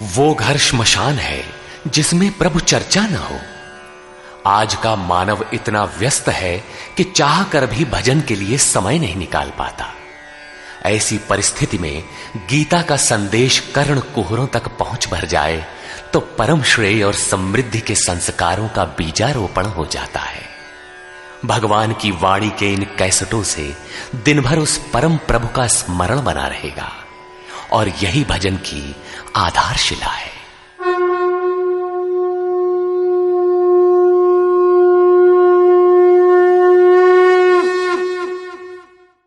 वो घर श्मशान है जिसमें प्रभु चर्चा न हो। आज का मानव इतना व्यस्त है कि चाह कर भी भजन के लिए समय नहीं निकाल पाता। ऐसी परिस्थिति में गीता का संदेश कर्ण कुहरों तक पहुंच भर जाए तो परम श्रेय और समृद्धि के संस्कारों का बीजारोपण हो जाता है। भगवान की वाणी के इन कैसेटों से दिन भर उस परम प्रभु का स्मरण बना रहेगा और यही भजन की आधारशिला है।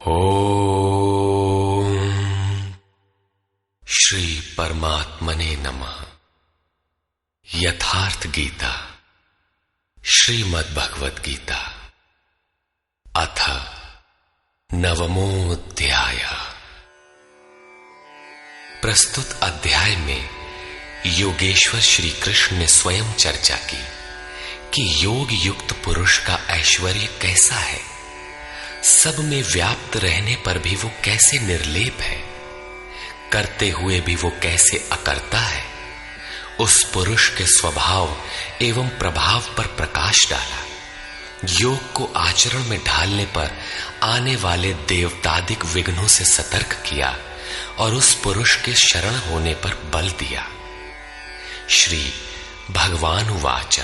ओम श्री परमात्मने नमः। यथार्थ गीता श्रीमद् भगवद गीता अथ नवमोऽध्याय। प्रस्तुत अध्याय में योगेश्वर श्री कृष्ण ने स्वयं चर्चा की कि योग युक्त पुरुष का ऐश्वर्य कैसा है, सब में व्याप्त रहने पर भी वो कैसे निर्लेप है, करते हुए भी वो कैसे अकर्ता है। उस पुरुष के स्वभाव एवं प्रभाव पर प्रकाश डाला। योग को आचरण में ढालने पर आने वाले देवतादिक विघ्नों से सतर्क किया और उस पुरुष के शरण होने पर बल दिया। श्री भगवान उवाच।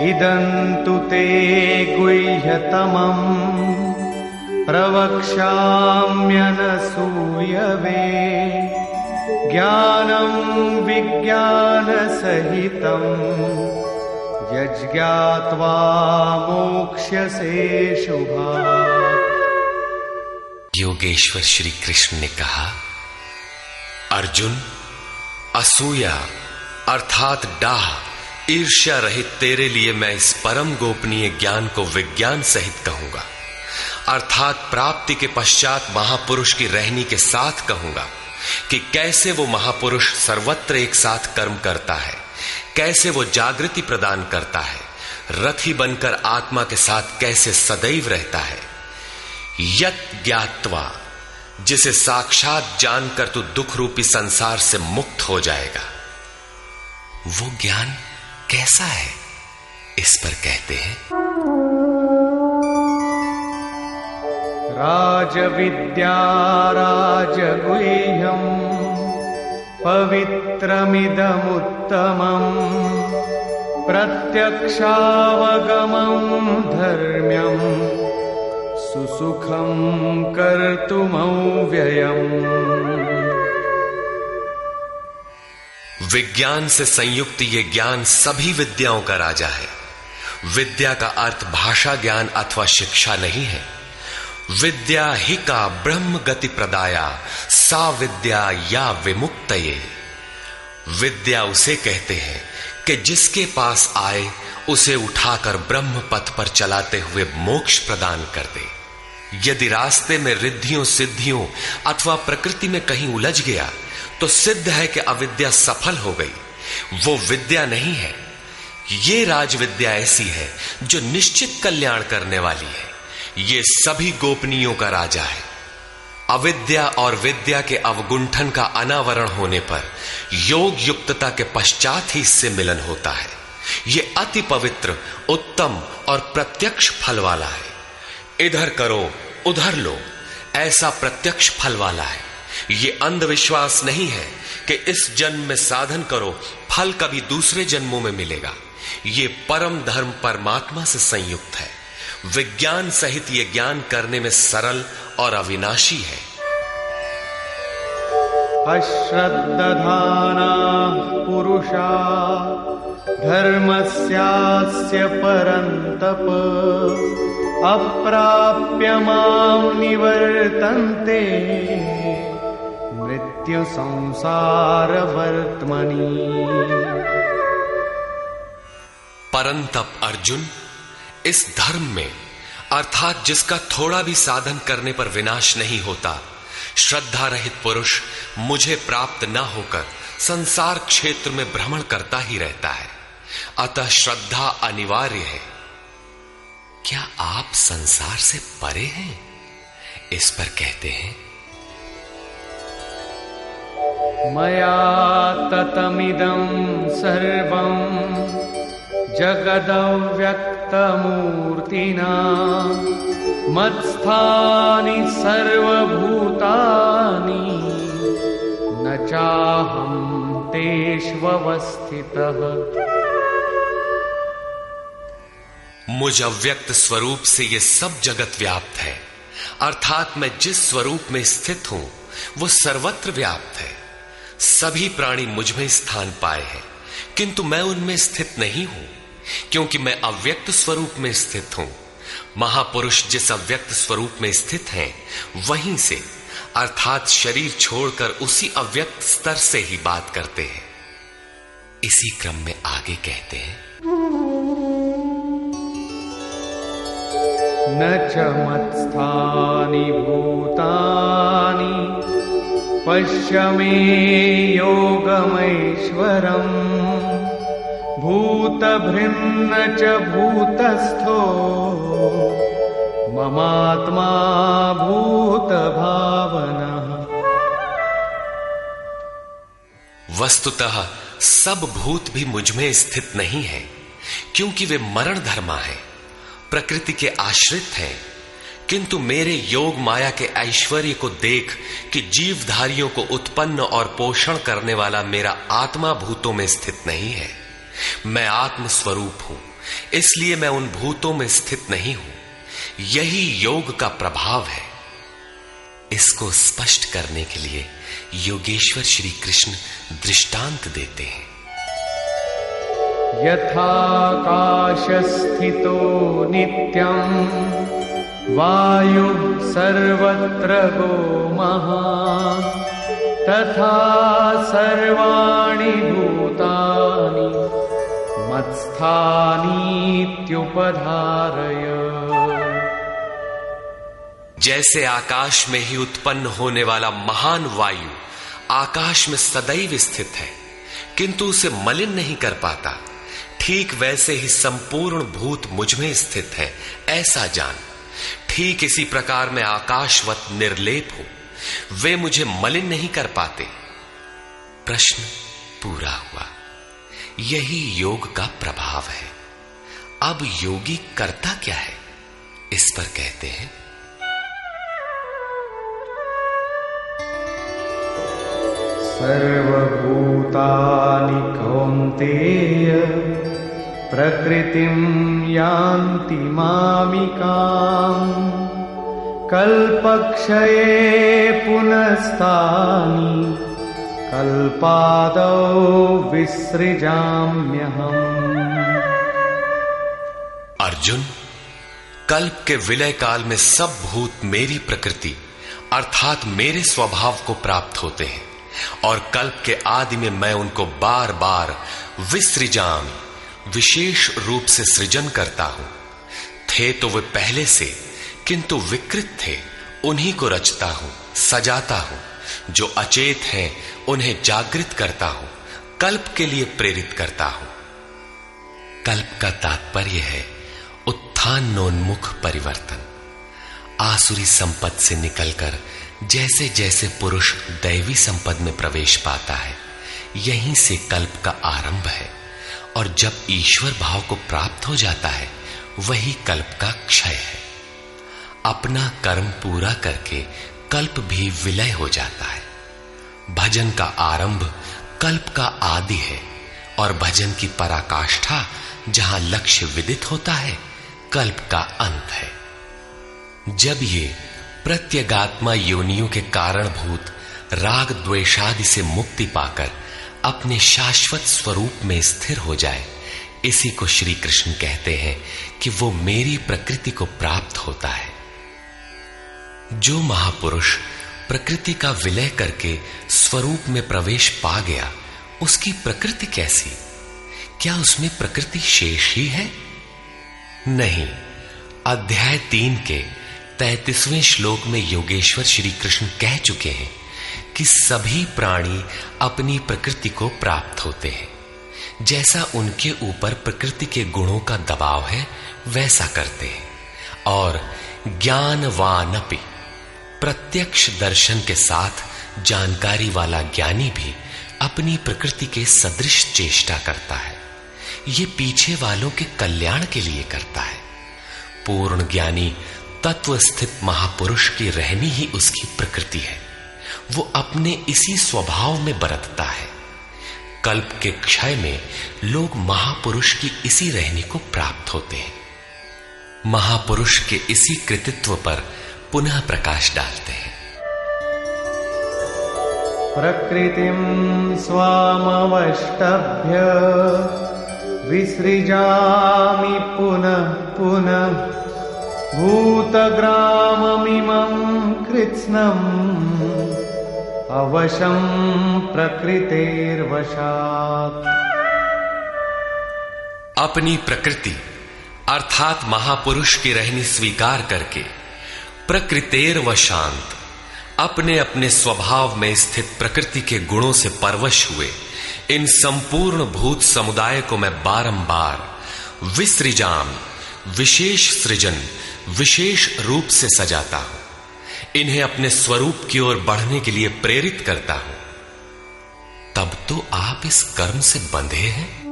इदन्तु ते गुह्यतमम् प्रवक्ष्याम्यनसूयवे ज्ञानं विज्ञानसहितं यज्ञात्वा मोक्ष्यसे शुभात्। योगेश्वर श्री कृष्ण ने कहा, अर्जुन, असूया अर्थात डाह ईर्ष्या रहित तेरे लिए मैं इस परम गोपनीय ज्ञान को विज्ञान सहित कहूंगा, अर्थात प्राप्ति के पश्चात महापुरुष की रहनी के साथ कहूंगा कि कैसे वो महापुरुष सर्वत्र एक साथ कर्म करता है, कैसे वो जागृति प्रदान करता है, रथी बनकर आत्मा के साथ कैसे सदैव रहता है। यत् ज्ञात्वा, जिसे साक्षात जानकर तू दुख रूपी संसार से मुक्त हो जाएगा। वो ज्ञान कैसा है, इस पर कहते हैं, राजविद्या राजगुह्यं पवित्रमिदमुत्तमम् प्रत्यक्षावगमं धर्म्यं सुसुखं कर्तुमव्ययम्। विज्ञान से संयुक्त ये ज्ञान सभी विद्याओं का राजा है। विद्या का अर्थ भाषा ज्ञान अथवा शिक्षा नहीं है। विद्या ही का ब्रह्म गति प्रदाया सा विद्या या विमुक्तये। विद्या उसे कहते हैं कि जिसके पास आए उसे उठाकर ब्रह्म पथ पर चलाते हुए मोक्ष प्रदान कर दे। यदि रास्ते में रिद्धियों सिद्धियों अथवा प्रकृति में कहीं उलझ गया तो सिद्ध है कि अविद्या सफल हो गई। वो विद्या नहीं है। ये राजविद्या ऐसी है जो निश्चित कल्याण करने वाली है। ये सभी गोपनीयों का राजा है। अविद्या और विद्या के अवगुंठन का अनावरण होने पर योग युक्तता के पश्चात ही इससे मिलन होता है। ये अति पवित्र, उत्तम और प्रत्यक्ष फल वाला है। इधर करो उधर लो, ऐसा प्रत्यक्ष फल वाला है। ये अंधविश्वास नहीं है कि इस जन्म में साधन करो, फल कभी दूसरे जन्मों में मिलेगा। ये परम धर्म परमात्मा से संयुक्त है। विज्ञान सहित ये ज्ञान करने में सरल और अविनाशी है। अश्रद्दधानाः पुरुषा धर्मस्यास्य परन्तप अप्राप्य मां निवर्तन्ते मृत्यु संसार वर्त्मनि। परंतप अर्जुन, इस धर्म में अर्थात जिसका थोड़ा भी साधन करने पर विनाश नहीं होता, श्रद्धा रहित पुरुष मुझे प्राप्त न होकर संसार क्षेत्र में भ्रमण करता ही रहता है। अतः श्रद्धा अनिवार्य है। क्या आप संसार से परे हैं? इस पर कहते हैं, मया ततमिदं सर्वं जगदव्यक्तमूर्तिना मत्स्थानि सर्वभूतानि न चाहं तेष्वस्थितः। मुझ अव्यक्त स्वरूप से ये सब जगत व्याप्त है, अर्थात मैं जिस स्वरूप में स्थित हूं वो सर्वत्र व्याप्त है। सभी प्राणी मुझ में स्थान पाए हैं, किंतु मैं उनमें स्थित नहीं हूं, क्योंकि मैं अव्यक्त स्वरूप में स्थित हूं। महापुरुष जिस अव्यक्त स्वरूप में स्थित हैं, वहीं से अर्थात शरीर छोड़कर उसी अव्यक्त स्तर से ही बात करते हैं। इसी क्रम में आगे कहते हैं, न च मत्स्थानि भूतानि पश्य मे योगमैश्वरम् भूतभृन्न च भूतस्थो ममात्मा भूतभावनः। वस्तुतः सब भूत भी मुझ में स्थित नहीं है, क्योंकि वे मरण धर्मा है, प्रकृति के आश्रित हैं। किंतु मेरे योग माया के ऐश्वर्य को देख कि जीवधारियों को उत्पन्न और पोषण करने वाला मेरा आत्मा भूतों में स्थित नहीं है। मैं आत्म स्वरूप हूं, इसलिए मैं उन भूतों में स्थित नहीं हूं। यही योग का प्रभाव है। इसको स्पष्ट करने के लिए योगेश्वर श्री कृष्ण दृष्टांत देते हैं। यथाकाशस्थितो नित्यं वायुः सर्वत्र गोमहान् तथा सर्वाणि भूतानि मत्स्थानीत्युपधारय। जैसे आकाश में ही उत्पन्न होने वाला महान वायु आकाश में सदैव स्थित है, किंतु उसे मलिन नहीं कर पाता, ठीक वैसे ही संपूर्ण भूत मुझ में स्थित है, ऐसा जान। ठीक इसी प्रकार मैं आकाशवत निर्लेप हूं, वे मुझे मलिन नहीं कर पाते। प्रश्न पूरा हुआ। यही योग का प्रभाव है। अब योगी करता क्या है, इस पर कहते हैं, सर्वभूतानि कौन्तेय प्रकृतिं यान्ति मामिकाम् कल्पक्षये पुनस्तानि कल्पादौ विसृजाम्यहम्। अर्जुन, कल्प के विलय काल में सब भूत मेरी प्रकृति अर्थात मेरे स्वभाव को प्राप्त होते हैं, और कल्प के आदि में मैं उनको बार बार विसृजामि विशेष रूप से सृजन करता हूं। थे तो वे पहले से, किंतु विकृत थे, उन्हीं को रचता हूं, सजाता हूं। जो अचेत हैं उन्हें जागृत करता हूं, कल्प के लिए प्रेरित करता हूं। कल्प का तात्पर्य है उत्थानोन्मुख परिवर्तन। आसुरी संपद से निकलकर जैसे जैसे पुरुष दैवी संपद में प्रवेश पाता है, यहीं से कल्प का आरंभ है, और जब ईश्वर भाव को प्राप्त हो जाता है, वही कल्प का क्षय है। अपना कर्म पूरा करके कल्प भी विलय हो जाता है। भजन का आरंभ कल्प का आदि है, और भजन की पराकाष्ठा जहां लक्ष्य विदित होता है, कल्प का अंत है। जब ये प्रत्यगात्मा योनियों के कारणभूत राग द्वेषादि से मुक्ति पाकर अपने शाश्वत स्वरूप में स्थिर हो जाए, इसी को श्री कृष्ण कहते हैं कि वो मेरी प्रकृति को प्राप्त होता है। जो महापुरुष प्रकृति का विलय करके स्वरूप में प्रवेश पा गया, उसकी प्रकृति कैसी? क्या उसमें प्रकृति शेष ही है? नहीं। अध्याय 3 के 33वें श्लोक में योगेश्वर श्री कृष्ण कह चुके हैं कि सभी प्राणी अपनी प्रकृति को प्राप्त होते हैं। जैसा उनके ऊपर प्रकृति के गुणों का दबाव है, वैसा करते हैं। और ज्ञानवानपि, प्रत्यक्ष दर्शन के साथ जानकारी वाला ज्ञानी भी अपनी प्रकृति के सदृश चेष्टा करता है। ये पीछे वालों के कल्याण के लिए करता है। पूर्ण ज्ञानी तत्व स्थित महापुरुष की रहनी ही उसकी प्रकृति है। वो अपने इसी स्वभाव में बरतता है। कल्प के क्षय में लोग महापुरुष की इसी रहनी को प्राप्त होते हैं। महापुरुष के इसी कृतित्व पर पुनः प्रकाश डालते हैं। प्रकृतिं स्वामवष्टभ्य विसृजामि पुनः पुनः भूतग्राममिमं कृत्स्नम् अवशं प्रकृतेर्वशात्। अपनी प्रकृति अर्थात महापुरुष की रहनी स्वीकार करके प्रकृतेर्वशांत, अपने अपने स्वभाव में स्थित प्रकृति के गुणों से परवश हुए इन संपूर्ण भूत समुदाय को मैं बारंबार विसृजाम, विशेष सृजन, विशेष रूप से सजाता हूं। इन्हें अपने स्वरूप की ओर बढ़ने के लिए प्रेरित करता हूं। तब तो आप इस कर्म से बंधे हैं।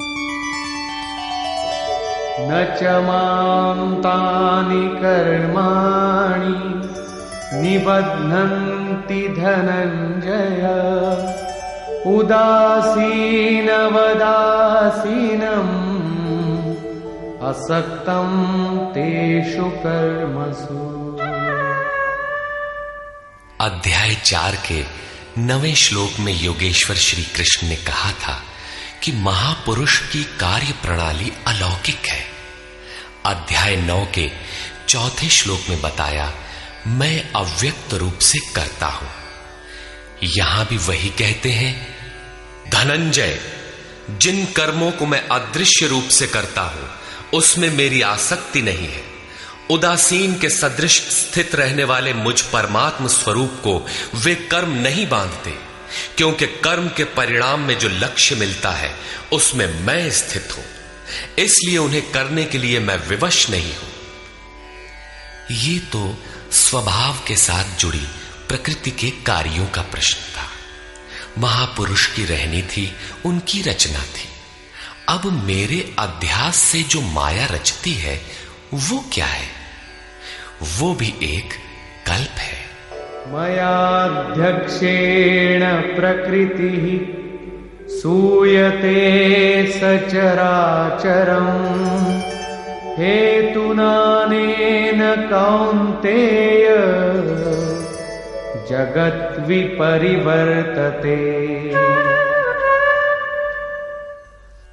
न च मां तानि कर्माणि निबध्नन्ति धनञ्जय उदासीनवदासीनम् असक्तं तेषु कर्मसु। अध्याय 4 के 9वें श्लोक में योगेश्वर श्री कृष्ण ने कहा था कि महापुरुष की कार्य प्रणाली अलौकिक है। अध्याय 9 के 4थे श्लोक में बताया, मैं अव्यक्त रूप से करता हूं। यहां भी वही कहते हैं, धनंजय, जिन कर्मों को मैं अदृश्य रूप से करता हूं उसमें मेरी आसक्ति नहीं है। उदासीन के सदृश स्थित रहने वाले मुझ परमात्म स्वरूप को वे कर्म नहीं बांधते, क्योंकि कर्म के परिणाम में जो लक्ष्य मिलता है उसमें मैं स्थित हूं। इसलिए उन्हें करने के लिए मैं विवश नहीं हूं। ये तो स्वभाव के साथ जुड़ी प्रकृति के कार्यों का प्रश्न था। महापुरुष की रहनी थी, उनकी रचना थी। अब मेरे अध्यास से जो माया रचती है वो क्या है? वो भी एक कल्प है। मयाध्यक्षेण प्रकृतिः सूयते सचराचरम् हेतुनानेन कौन्तेय जगत् विपरिवर्तते।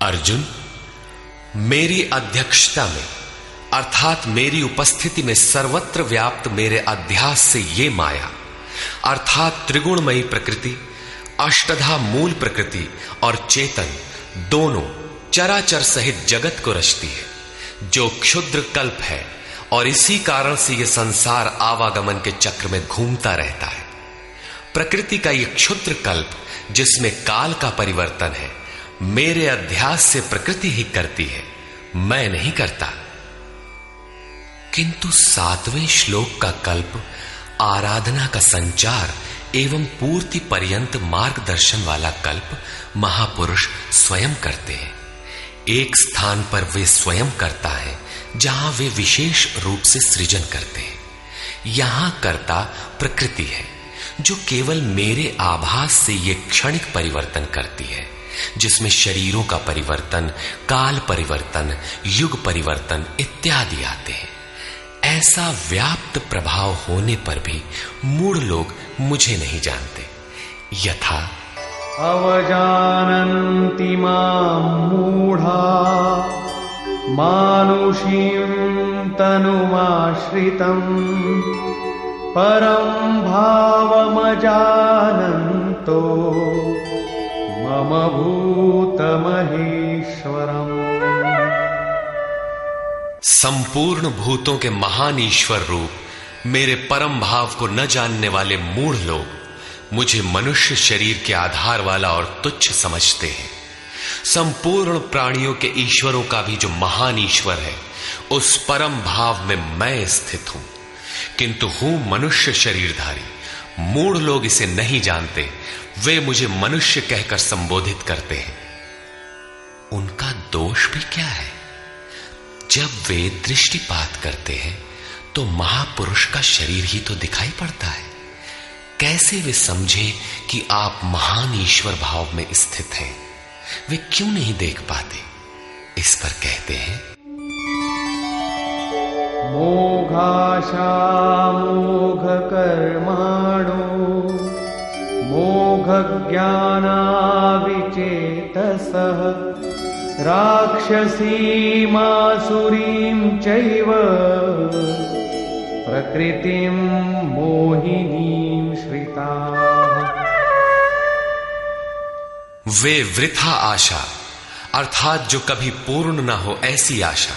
अर्जुन, मेरी अध्यक्षता में अर्थात मेरी उपस्थिति में सर्वत्र व्याप्त मेरे अध्यास से ये माया अर्थात त्रिगुणमयी प्रकृति, अष्टधा मूल प्रकृति और चेतन दोनों चराचर सहित जगत को रचती है, जो क्षुद्र कल्प है। और इसी कारण से यह संसार आवागमन के चक्र में घूमता रहता है। प्रकृति का यह क्षुद्र कल्प जिसमें काल का परिवर्तन है, मेरे अध्यास से प्रकृति ही करती है, मैं नहीं करता। किंतु 7वें श्लोक का कल्प आराधना का संचार एवं पूर्ति पर्यंत मार्गदर्शन वाला कल्प महापुरुष स्वयं करते हैं। एक स्थान पर वे स्वयं करता है जहां वे विशेष रूप से सृजन करते हैं। यहां कर्ता प्रकृति है, जो केवल मेरे आभास से ये क्षणिक परिवर्तन करती है, जिसमें शरीरों का परिवर्तन, काल परिवर्तन, युग परिवर्तन इत्यादि आते हैं। ऐसा व्याप्त प्रभाव होने पर भी मूढ़ लोग मुझे नहीं जानते। यथा अवजानन्ति मां मूढ़ा मानुषीं तनुमाश्रितम् परं भावमजानन्तो मम भूतमहेश्वरम्। संपूर्ण भूतों के महान ईश्वर रूप मेरे परम भाव को न जानने वाले मूढ़ लोग मुझे मनुष्य शरीर के आधार वाला और तुच्छ समझते हैं। संपूर्ण प्राणियों के ईश्वरों का भी जो महान ईश्वर है, उस परम भाव में मैं स्थित हूं, किंतु हूं मनुष्य शरीरधारी। मूढ़ लोग इसे नहीं जानते, वे मुझे मनुष्य कहकर संबोधित करते हैं। उनका दोष भी क्या है? जब वे दृष्टिपात करते हैं तो महापुरुष का शरीर ही तो दिखाई पड़ता है। कैसे वे समझे कि आप महान ईश्वर भाव में स्थित हैं? वे क्यों नहीं देख पाते? इस पर कहते हैं, मोघाशा मोघ कर्माणो मोघ ज्ञानाविचेतसः राक्षसीमासुरीं चैव प्रकृतिं मोहिनीं श्रिताः। वे वृथा आशा अर्थात जो कभी पूर्ण न हो ऐसी आशा,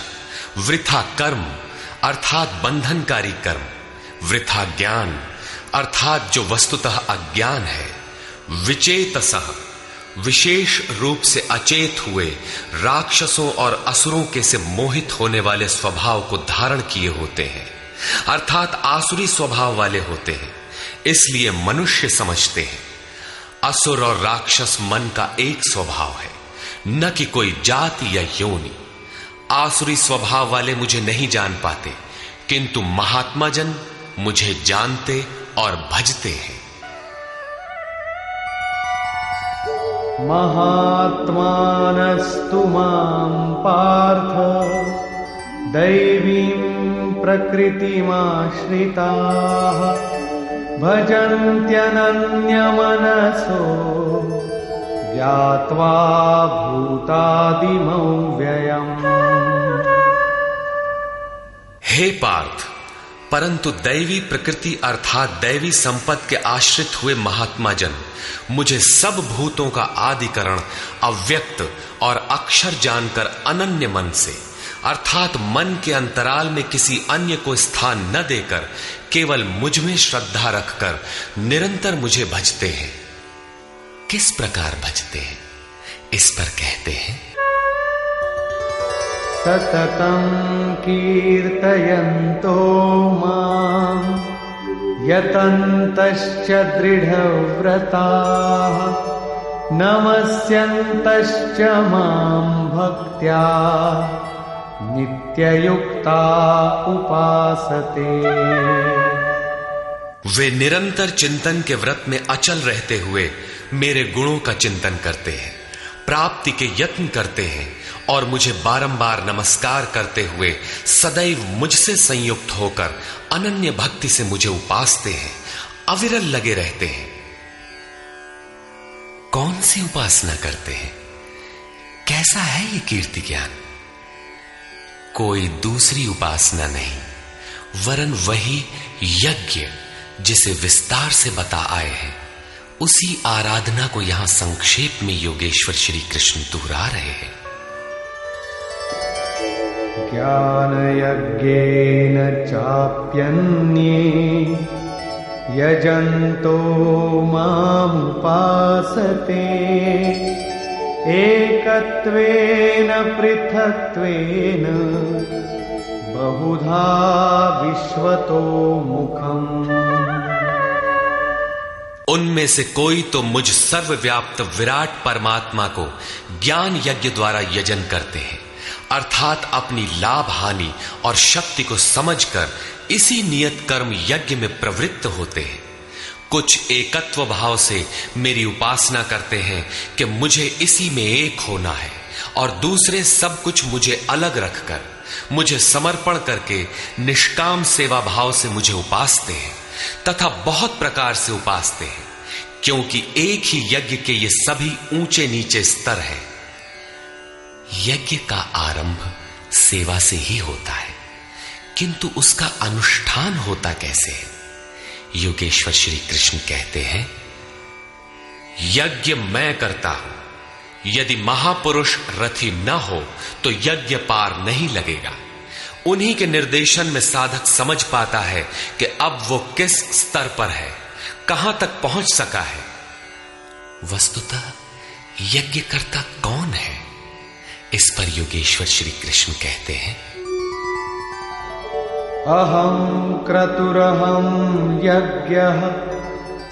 वृथा कर्म अर्थात बंधनकारी कर्म, वृथा ज्ञान अर्थात जो वस्तुतः अज्ञान है, विचेतसः विशेष रूप से अचेत हुए राक्षसों और असुरों के से मोहित होने वाले स्वभाव को धारण किए होते हैं, अर्थात आसुरी स्वभाव वाले होते हैं। इसलिए मनुष्य समझते हैं असुर और राक्षस मन का एक स्वभाव है, न कि कोई जाति या योनि। आसुरी स्वभाव वाले मुझे नहीं जान पाते, किंतु महात्मा जन मुझे जानते और भजते हैं। महात्मानस्तु मां पार्थ दैवीं प्रकृतिमाश्रिताः भजन्त्यनन्यमनसो ज्ञात्वा भूतादिमौ व्ययम्। हे पार्थ, परंतु दैवी प्रकृति अर्थात दैवी संपत्ति के आश्रित हुए महात्मा जन मुझे सब भूतों का आदिकरण अव्यक्त और अक्षर जानकर अनन्य मन से अर्थात मन के अंतराल में किसी अन्य को स्थान न देकर केवल मुझ में श्रद्धा रखकर निरंतर मुझे भजते हैं। किस प्रकार भजते हैं? इस पर कहते हैं, सततं कीर्तयन्तो मां यतन्तश्च दृढव्रताः नमस्यन्तश्च मां भक्त्या नित्ययुक्ता उपासते। वे निरंतर चिंतन के व्रत में अचल रहते हुए मेरे गुणों का चिंतन करते हैं, प्राप्ति के यत्न करते हैं और मुझे बारंबार नमस्कार करते हुए सदैव मुझसे संयुक्त होकर अनन्य भक्ति से मुझे उपासते हैं, अविरल लगे रहते हैं। कौन सी उपासना करते हैं? कैसा है ये कीर्ति ज्ञान? कोई दूसरी उपासना नहीं, वरन वही यज्ञ जिसे विस्तार से बता आए हैं, उसी आराधना को यहां संक्षेप में योगेश्वर श्री कृष्ण दोहरा रहे हैं। ज्ञान यज्ञेन चाप्यन्ये यजन्तो मामुपासते एकत्वेन पृथक्त्वेन बहुधा विश्वतो मुखम्। उनमें से कोई तो मुझ सर्वव्याप्त विराट परमात्मा को ज्ञान यज्ञ द्वारा यजन करते हैं, अर्थात अपनी लाभ हानि और शक्ति को समझकर इसी नियत कर्म यज्ञ में प्रवृत्त होते हैं। कुछ एकत्व भाव से मेरी उपासना करते हैं कि मुझे इसी में एक होना है, और दूसरे सब कुछ मुझे अलग रखकर मुझे समर्पण करके निष्काम सेवा भाव से मुझे उपासते हैं तथा बहुत प्रकार से उपासते हैं, क्योंकि एक ही यज्ञ के ये सभी ऊंचे नीचे स्तर हैं। यज्ञ का आरंभ सेवा से ही होता है, किंतु उसका अनुष्ठान होता कैसे है? योगेश्वर श्री कृष्ण कहते हैं, यज्ञ मैं करता हूं। यदि महापुरुष रथी न हो तो यज्ञ पार नहीं लगेगा। उन्हीं के निर्देशन में साधक समझ पाता है कि अब वो किस स्तर पर है, कहां तक पहुंच सका है। वस्तुतः यज्ञकर्ता कौन है? इस पर योगेश्वर श्री कृष्ण कहते हैं, अहं क्रतुरहं यज्ञः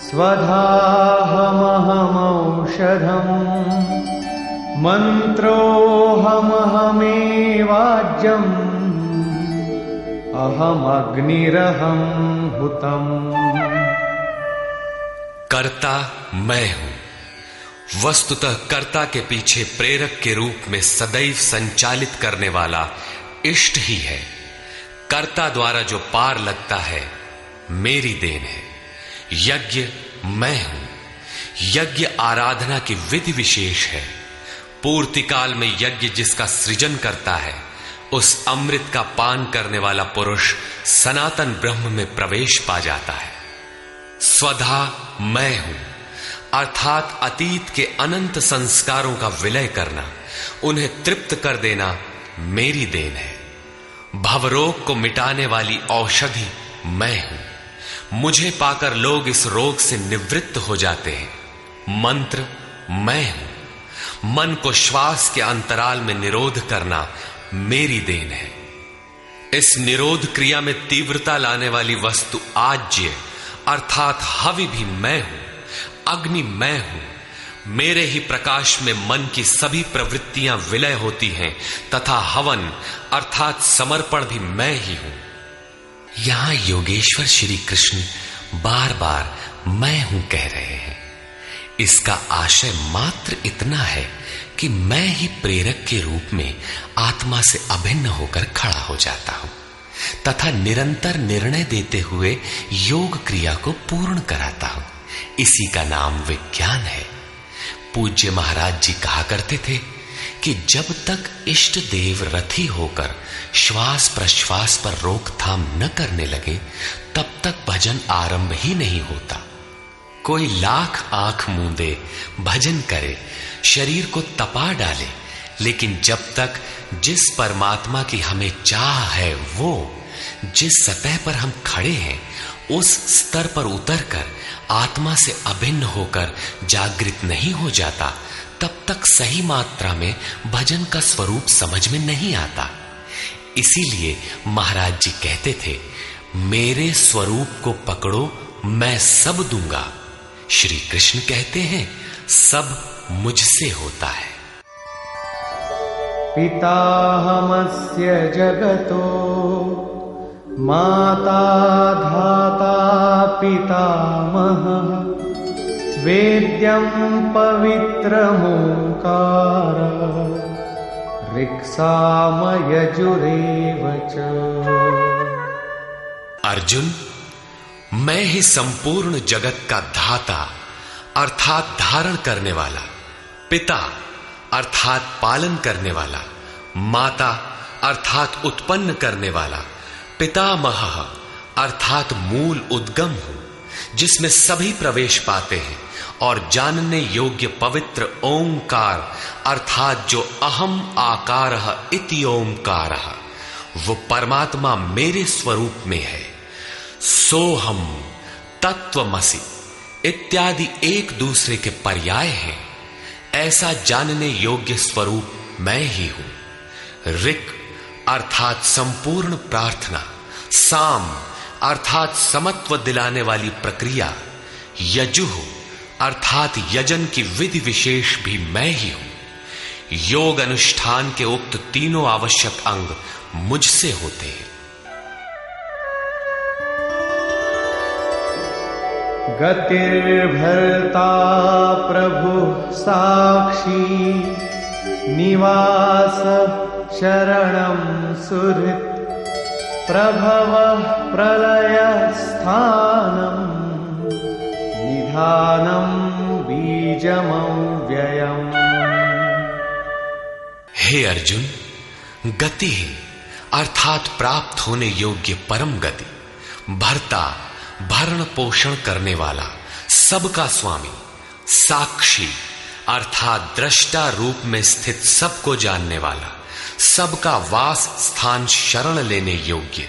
स्वधाहमहमौषधम् मन्त्रोऽहमहमेवाज्यम् अहमग्निरहं हुतम्। कर्ता मैं हूं। वस्तुतः कर्ता के पीछे प्रेरक के रूप में सदैव संचालित करने वाला इष्ट ही है। कर्ता द्वारा जो पार लगता है मेरी देन है। यज्ञ मैं हूं। यज्ञ आराधना की विधि विशेष है। पूर्ति काल में यज्ञ जिसका सृजन करता है, उस अमृत का पान करने वाला पुरुष सनातन ब्रह्म में प्रवेश पा जाता है। स्वधा मैं हूं अर्थात अतीत के अनंत संस्कारों का विलय करना, उन्हें तृप्त कर देना मेरी देन है। भवरोग को मिटाने वाली औषधि मैं हूं। मुझे पाकर लोग इस रोग से निवृत्त हो जाते हैं। मंत्र मैं हूं। मन को श्वास के अंतराल में निरोध करना मेरी देन है। इस निरोध क्रिया में तीव्रता लाने वाली वस्तु आज्य अर्थात हवि भी मैं हूं। अग्नि मैं हूं। मेरे ही प्रकाश में मन की सभी प्रवृत्तियां विलय होती हैं तथा हवन अर्थात समर्पण भी मैं ही हूं। यहां योगेश्वर श्री कृष्ण बार बार मैं हूं कह रहे हैं। इसका आशय मात्र इतना है कि मैं ही प्रेरक के रूप में आत्मा से अभिन्न होकर खड़ा हो जाता हूं तथा निरंतर निर्णय देते हुए योग क्रिया को पूर्ण कराता हूं। इसी का नाम विज्ञान है। पूज्य महाराज जी कहा करते थे कि जब तक इष्ट देव रथी होकर श्वास प्रश्वास पर रोकथाम न करने लगे तब तक भजन आरंभ ही नहीं होता। कोई लाख आंख मूंदे भजन करे, शरीर को तपा डाले, लेकिन जब तक जिस परमात्मा की हमें चाह है वो जिस सतह पर हम खड़े हैं उस स्तर पर उतरकर आत्मा से अभिन्न होकर जागृत नहीं हो जाता, तब तक सही मात्रा में भजन का स्वरूप समझ में नहीं आता। इसीलिए महाराज जी कहते थे, मेरे स्वरूप को पकड़ो, मैं सब दूंगा। श्री कृष्ण कहते हैं, सब मुझसे होता है। पिताहमस्य जगतो माता धाता पितामहः वेद्यं पवित्रमोंकार ऋक्सामयजुरेव च। अर्जुन, मैं ही संपूर्ण जगत का धाता अर्थात धारण करने वाला, पिता अर्थात पालन करने वाला, माता अर्थात उत्पन्न करने वाला, पितामह अर्थात मूल उद्गम हूं जिसमें सभी प्रवेश पाते हैं, और जानने योग्य पवित्र ओंकार अर्थात जो अहम आकारः इति ओंकारः वो परमात्मा मेरे स्वरूप में है। सोहम, तत्वमसि इत्यादि एक दूसरे के पर्याय हैं। ऐसा जानने योग्य स्वरूप मैं ही हूं। ऋक् अर्थात संपूर्ण प्रार्थना, साम अर्थात समत्व दिलाने वाली प्रक्रिया, यजुः अर्थात यजन की विधि विशेष भी मैं ही हूं। योग अनुष्ठान के उक्त तीनों आवश्यक अंग मुझसे होते हैं। गतिर्भर्ता प्रभु साक्षी निवास शरणं सुहृत् प्रभवः प्रलयस्थानं निधानं बीजमव्ययम्। हे अर्जुन, गति अर्थात प्राप्त होने योग्य परम गति, भर्ता भरण पोषण करने वाला, सबका स्वामी, साक्षी अर्थात दृष्टा रूप में स्थित सबको जानने वाला, सबका वास स्थान शरण लेने योग्य,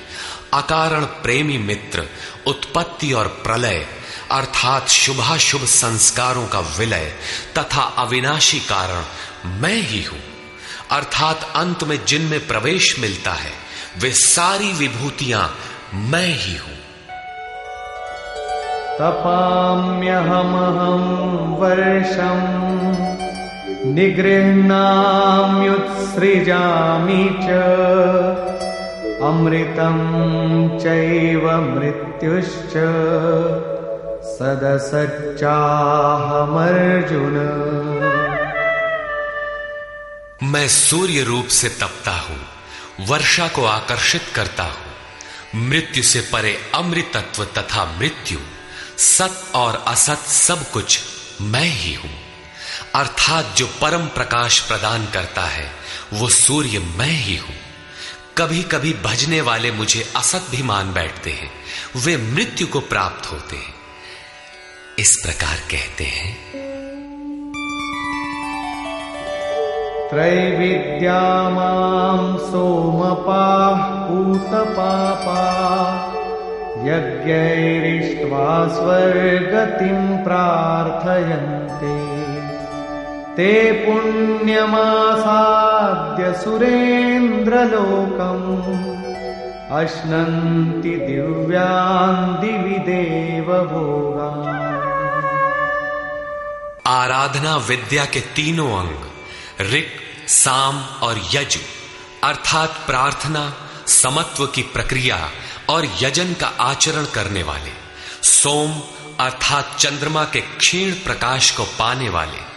अकारण प्रेमी मित्र, उत्पत्ति और प्रलय अर्थात शुभाशुभ संस्कारों का विलय तथा अविनाशी कारण मैं ही हूं, अर्थात अंत में जिनमें प्रवेश मिलता है वे सारी विभूतियां मैं ही हूं। तपाम्यहमहं वर्षं निगृह्णाम्युत्सृजामि च अमृतं चैव मृत्युश्च सदसच्चाहमर्जुन। मैं सूर्य रूप से तपता हूं, वर्षा को आकर्षित करता हूं, मृत्यु से परे अमृतत्व तथा मृत्यु, सत और असत सब कुछ मैं ही हूं, अर्थात जो परम प्रकाश प्रदान करता है वो सूर्य मैं ही हूं। कभी कभी भजने वाले मुझे असत भी मान बैठते हैं, वे मृत्यु को प्राप्त होते हैं। इस प्रकार कहते हैं, त्रैविद्या मां सोमपाः पूतपापाः यज्ञैरिष्ट्वा स्वर्गतिं प्रार्थयन्ते ते पुण्यमासाद्य सुरेन्द्रलोकम् अश्नन्ति दिव्यान् दिवि देवभोगान्। आराधना विद्या के तीनों अंग ऋक्, साम और यज अर्थात प्रार्थना, समत्व की प्रक्रिया और यजन का आचरण करने वाले, सोम अर्थात चंद्रमा के क्षीण प्रकाश को पाने वाले,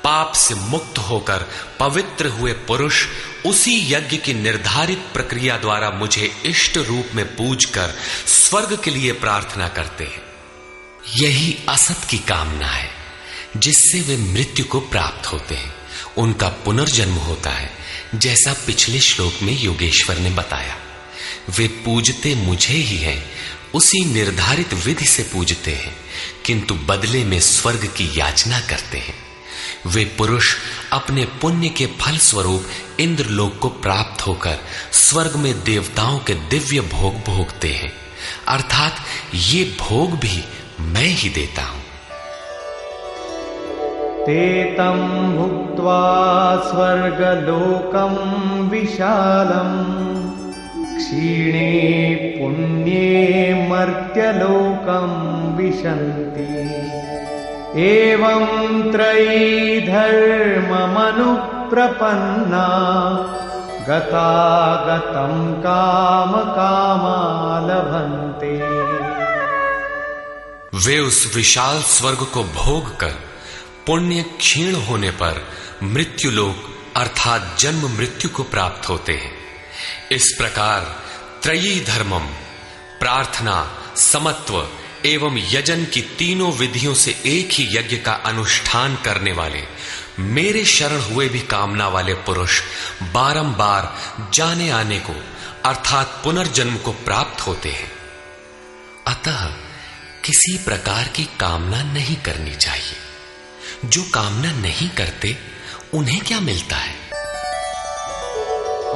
पाप से मुक्त होकर पवित्र हुए पुरुष उसी यज्ञ की निर्धारित प्रक्रिया द्वारा मुझे इष्ट रूप में पूजकर स्वर्ग के लिए प्रार्थना करते हैं। यही असत की कामना है जिससे वे मृत्यु को प्राप्त होते हैं, उनका पुनर्जन्म होता है, जैसा पिछले श्लोक में योगेश्वर ने बताया। वे पूजते मुझे ही हैं, उसी निर्धारित विधि से पूजते हैं, किंतु बदले में स्वर्ग की याचना करते हैं। वे पुरुष अपने पुण्य के फल स्वरूप इंद्रलोक को प्राप्त होकर स्वर्ग में देवताओं के दिव्य भोग भोगते हैं, अर्थात ये भोग भी मैं ही देता हूं। ते तं भुक्त्वा स्वर्गलोकं विशालम् क्षीणे पुण्ये मर्त्यलोकं विशन्ति एवं त्रयी धर्ममनुप्रपन्ना गतागतं कामकामा लभन्ते। वे उस विशाल स्वर्ग को भोग कर पुण्य क्षीण होने पर मृत्युलोक अर्थात जन्म मृत्यु को प्राप्त होते हैं। इस प्रकार त्रयी धर्मम प्रार्थना, समत्व एवं यजन की तीनों विधियों से एक ही यज्ञ का अनुष्ठान करने वाले मेरे शरण हुए भी कामना वाले पुरुष बारंबार जाने आने को अर्थात पुनर्जन्म को प्राप्त होते हैं। अतः किसी प्रकार की कामना नहीं करनी चाहिए। जो कामना नहीं करते उन्हें क्या मिलता है?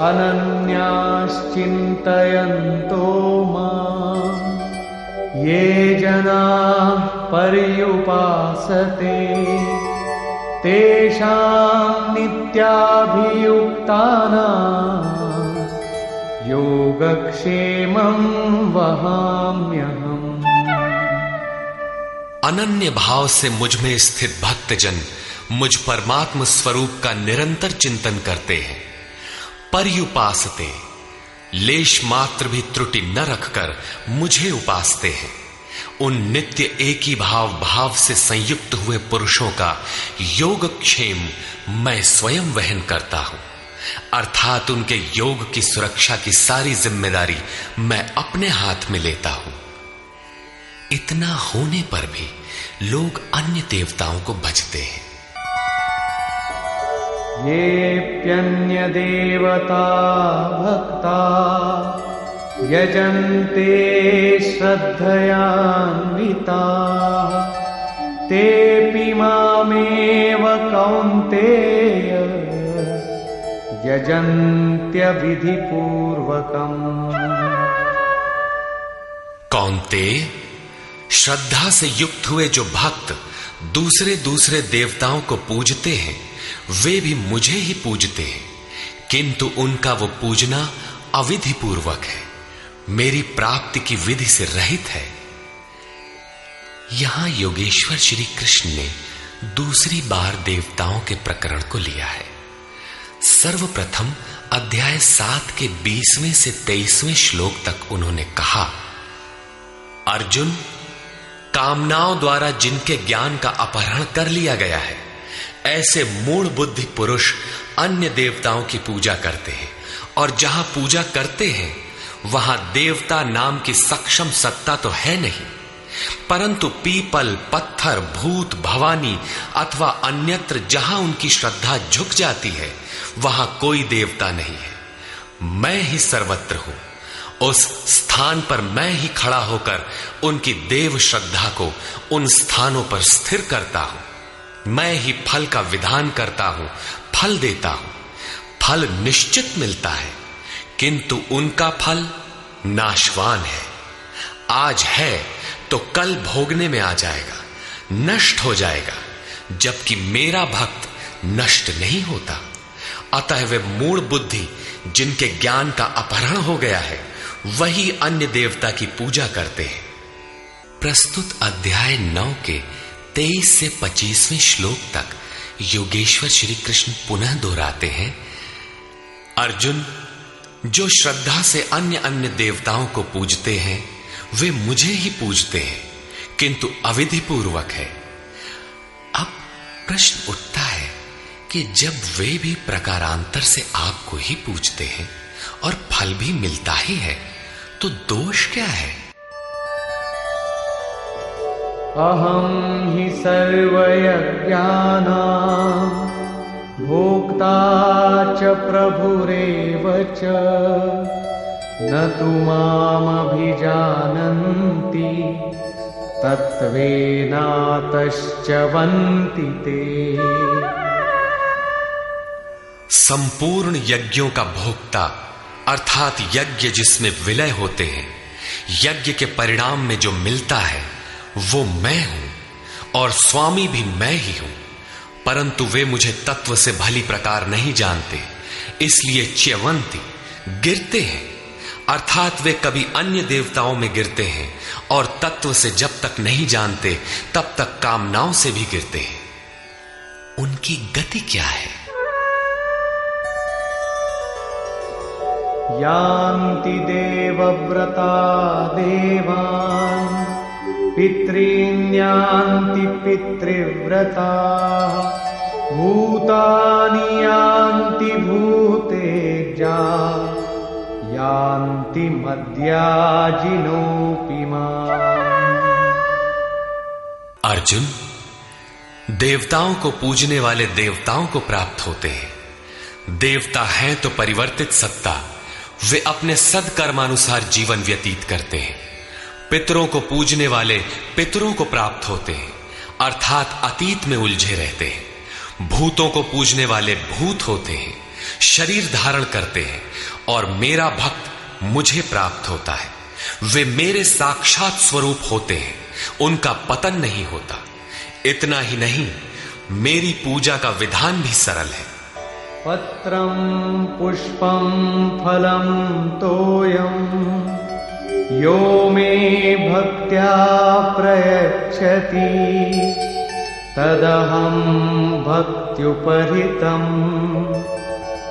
अनन्याश्चिन्तयन्तो मां ये जनाः पर्युपासते तेषां नित्याभियुक्तानां योगक्षेमं वहाम्यहम्। अनन्य भाव से मुझ में स्थित भक्तजन मुझ परमात्म स्वरूप का निरंतर चिंतन करते हैं। पर्युपासते लेश मात्र भी त्रुटि न रखकर मुझे उपासते हैं। उन नित्य एक ही भाव से संयुक्त हुए पुरुषों का योगक्षेम मैं स्वयं वहन करता हूं, अर्थात उनके योग की सुरक्षा की सारी जिम्मेदारी मैं अपने हाथ में लेता हूं। इतना होने पर भी लोग अन्य देवताओं को भजते हैं। येऽप्यन्य देवता भक्ता यजन्ते श्रद्धयान्विता तेऽपि मामेव कौन्तेय यजन्त्य विधिपूर्वकम्। कौन्तेय, श्रद्धा से युक्त हुए जो भक्त दूसरे दूसरे देवताओं को पूजते हैं वे भी मुझे ही पूजते हैं, किंतु उनका वो पूजना अविधि पूर्वक है, मेरी प्राप्ति की विधि से रहित है। यहां योगेश्वर श्री कृष्ण ने दूसरी बार देवताओं के प्रकरण को लिया है। सर्वप्रथम अध्याय 7 के 20वें से 23वें श्लोक तक उन्होंने कहा, अर्जुन, कामनाओं द्वारा जिनके ज्ञान का अपहरण कर लिया गया है, ऐसे मूढ़ बुद्धि पुरुष अन्य देवताओं की पूजा करते हैं, और जहां पूजा करते हैं वहां देवता नाम की सक्षम सत्ता तो है नहीं, परंतु पीपल, पत्थर, भूत, भवानी अथवा अन्यत्र जहां उनकी श्रद्धा झुक जाती है वहां कोई देवता नहीं है। मैं ही सर्वत्र हूं, उस स्थान पर मैं ही खड़ा होकर उनकी देव श्रद्धा को उन स्थानों पर स्थिर करता हूं। मैं ही फल का विधान करता हूं, फल देता हूं। फल निश्चित मिलता है, किंतु उनका फल नाशवान है। आज है तो कल भोगने में आ जाएगा, नष्ट हो जाएगा, जबकि मेरा भक्त नष्ट नहीं होता। अतः वे मूढ़ बुद्धि जिनके ज्ञान का अपहरण हो गया है वही अन्य देवता की पूजा करते हैं। प्रस्तुत अध्याय 9 के 23 से 25वें श्लोक तक योगेश्वर श्री कृष्ण पुनः दोहराते हैं, अर्जुन, जो श्रद्धा से अन्य अन्य देवताओं को पूजते हैं वे मुझे ही पूजते हैं, किंतु अविधि पूर्वक है। अब प्रश्न उठता है कि जब वे भी प्रकारांतर से आपको ही पूजते हैं और फल भी मिलता ही है, तो दोष क्या है? अहम ही सर्वयज्ञानां भोक्ता च प्रभुरेव च न तु मामभिजानन्ति तत्त्वेनातश्च वन्ति ते। संपूर्ण यज्ञों का भोक्ता अर्थात यज्ञ जिसमें विलय होते हैं, यज्ञ के परिणाम में जो मिलता है वो मैं हूं और स्वामी भी मैं ही हूं, परंतु वे मुझे तत्व से भली प्रकार नहीं जानते, इसलिए च्यवंती गिरते हैं, अर्थात वे कभी अन्य देवताओं में गिरते हैं और तत्व से जब तक नहीं जानते तब तक कामनाओं से भी गिरते हैं। उनकी गति क्या है? यान्ति देवव्रता देवान् पितॄन् यान्ति पितृव्रता भूतानि यान्ति भूतेजा यान्ति मद्याजिनोऽपि माम्। अर्जुन, देवताओं को पूजने वाले देवताओं को प्राप्त होते हैं। देवता हैं तो परिवर्तित सत्ता, वे अपने सदकर्मानुसार जीवन व्यतीत करते हैं। पितरों को पूजने वाले पितरों को प्राप्त होते हैं, अर्थात अतीत में उलझे रहते हैं। भूतों को पूजने वाले भूत होते हैं, शरीर धारण करते हैं, और मेरा भक्त मुझे प्राप्त होता है। वे मेरे साक्षात स्वरूप होते हैं, उनका पतन नहीं होता। इतना ही नहीं, मेरी पूजा का विधान भी सरल है। पत्रं पुष्पं फलं तोयं यो मे भक्त्या प्रयच्छति तदहं भक्त्युपहृतम्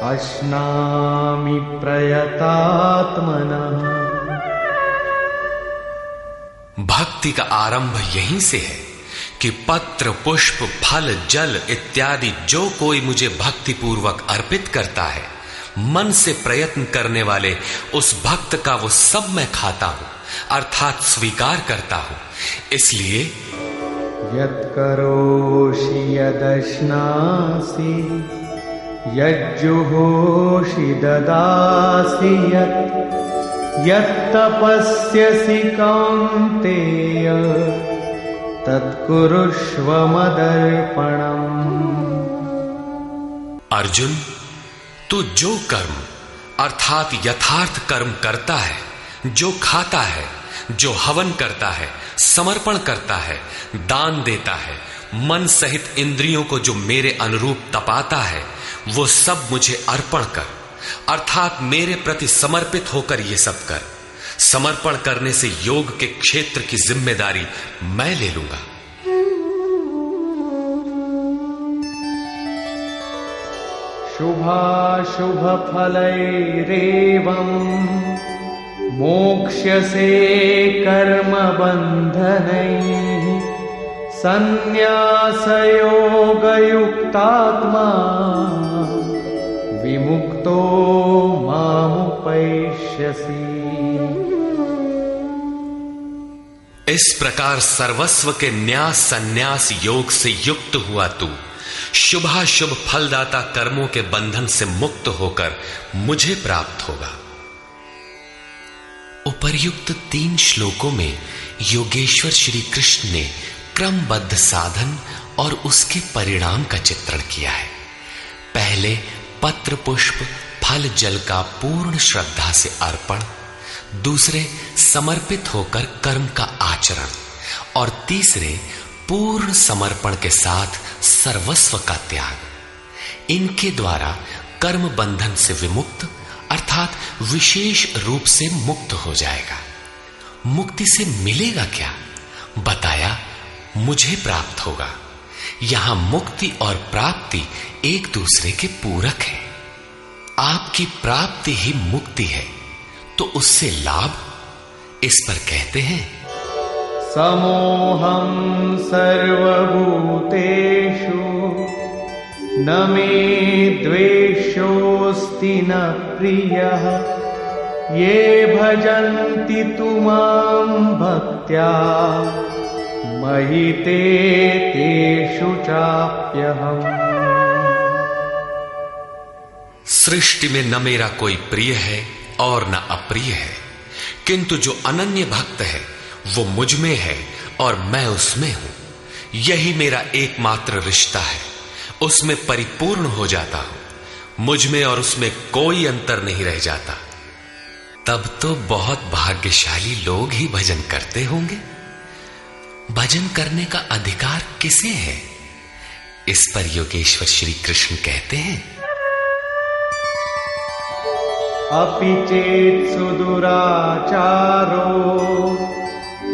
अश्नामि प्रयतात्मनः। भक्ति का आरंभ यहीं से है कि पत्र, पुष्प, फल, जल इत्यादि जो कोई मुझे भक्ति पूर्वक अर्पित करता है, मन से प्रयत्न करने वाले उस भक्त का वो सब मैं खाता हूं, अर्थात स्वीकार करता हूं। इसलिए यत्करोषि यदश्नासि यज्जुहोषि ददासि यत्तपस्यसि कौन्तेय तत्कुरुष्व मदर्पणम्। अर्जुन, तू जो कर्म अर्थात यथार्थ कर्म करता है, जो खाता है, जो हवन करता है, समर्पण करता है, दान देता है, मन सहित इंद्रियों को जो मेरे अनुरूप तपाता है, वो सब मुझे अर्पण कर, अर्थात मेरे प्रति समर्पित होकर ये सब कर। समर्पण करने से योग के क्षेत्र की जिम्मेदारी मैं ले लूंगा। शुभाशुभ फलैरेवं मोक्ष्यसे कर्म बन्धनैः संन्यासयोगयुक्तात्मा विमुक्तो मामुपैष्यसि। इस प्रकार सर्वस्व के न्यास संन्यास योग से युक्त हुआ तू शुभाशुभ फलदाता कर्मों के बंधन से मुक्त होकर मुझे प्राप्त होगा। उपर्युक्त 3 श्लोकों में योगेश्वर श्री कृष्ण ने क्रमबद्ध साधन और उसके परिणाम का चित्रण किया है। पहले पत्र पुष्प फल जल का पूर्ण श्रद्धा से अर्पण, दूसरे समर्पित होकर कर्म का आचरण और तीसरे पूर्ण समर्पण के साथ सर्वस्व का त्याग। इनके द्वारा कर्म बंधन से विमुक्त अर्थात विशेष रूप से मुक्त हो जाएगा। मुक्ति से मिलेगा क्या? बताया मुझे प्राप्त होगा। यहां मुक्ति और प्राप्ति एक दूसरे के पूरक है। आपकी प्राप्ति ही मुक्ति है, तो उससे लाभ इस पर कहते हैं समोहं सर्वभूतेषु न मे द्वेषोऽस्ति न प्रियः ये भजन्ति तु मां भक्त्या मयि ते तेषु चाप्यहम्। सृष्टि में न मेरा कोई प्रिय है और न अप्रिय है, किंतु जो अनन्य भक्त है वो मुझ में है और मैं उसमें हूं। यही मेरा एकमात्र रिश्ता है, उसमें परिपूर्ण हो जाता हूं। मुझ में और उसमें कोई अंतर नहीं रह जाता। तब तो बहुत भाग्यशाली लोग ही भजन करते होंगे। भजन करने का अधिकार किसे है? इस पर योगेश्वर श्री कृष्ण कहते हैं अपि चेत् सुदुराचारो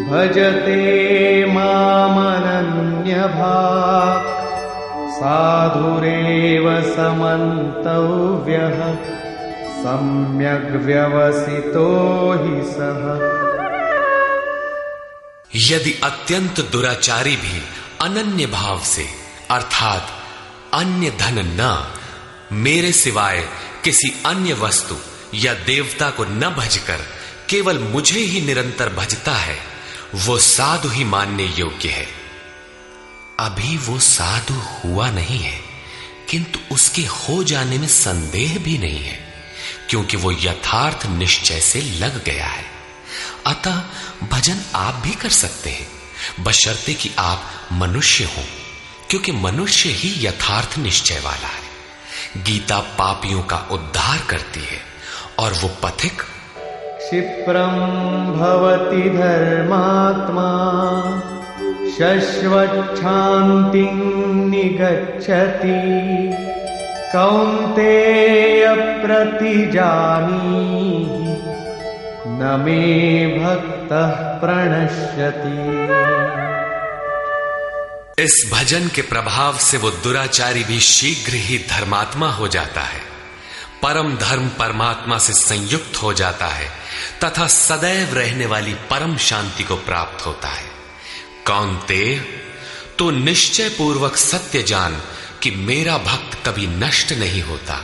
भजते मामनन्यभाक् साधुरेव समन्तव्यः सम्यग् व्यवसितो हि सः। यदि अत्यंत दुराचारी भी अनन्य भाव से अर्थात अन्य धन न, मेरे सिवाय किसी अन्य वस्तु या देवता को न भजकर केवल मुझे ही निरंतर भजता है, वो साधु ही मानने योग्य है। अभी वो साधु हुआ नहीं है, किंतु उसके हो जाने में संदेह भी नहीं है, क्योंकि वो यथार्थ निश्चय से लग गया है। अतः भजन आप भी कर सकते हैं, बशर्ते कि आप मनुष्य हो, क्योंकि मनुष्य ही यथार्थ निश्चय वाला है। गीता पापियों का उद्धार करती है और वो पथिक क्षिप्रं भवति धर्मात्मा शश्वच्छान्तिं निगच्छति कौन्तेय प्रतिजानीहि न मे भक्तः प्रणश्यति। इस भजन के प्रभाव से वो दुराचारी भी शीघ्र ही धर्मात्मा हो जाता है, परम धर्म परमात्मा से संयुक्त हो जाता है तथा सदैव रहने वाली परम शांति को प्राप्त होता है। कौन्तेय, तो निश्चय पूर्वक सत्य जान कि मेरा भक्त कभी नष्ट नहीं होता।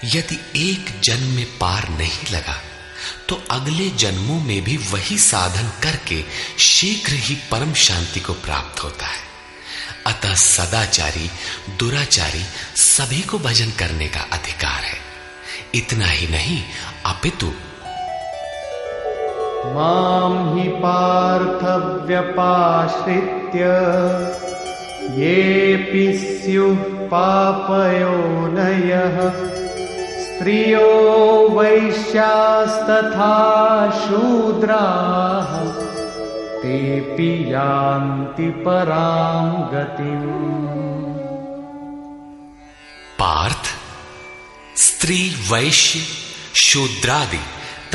यदि एक जन्म में पार नहीं लगा तो अगले जन्मों में भी वही साधन करके शीघ्र ही परम शांति को प्राप्त होता है। अतः सदाचारी दुराचारी सभी को भजन करने का अधिकार है। इतना ही नहीं, अपितु मां हि पार्थ व्यपाश्रित्य येऽपि स्युः पापयोनयः स्त्रियो वैश्यास्तथा शूद्राः तेऽपि यान्ति परां गतिम्। पार्थ, स्त्री, वैश्य, शूद्रादि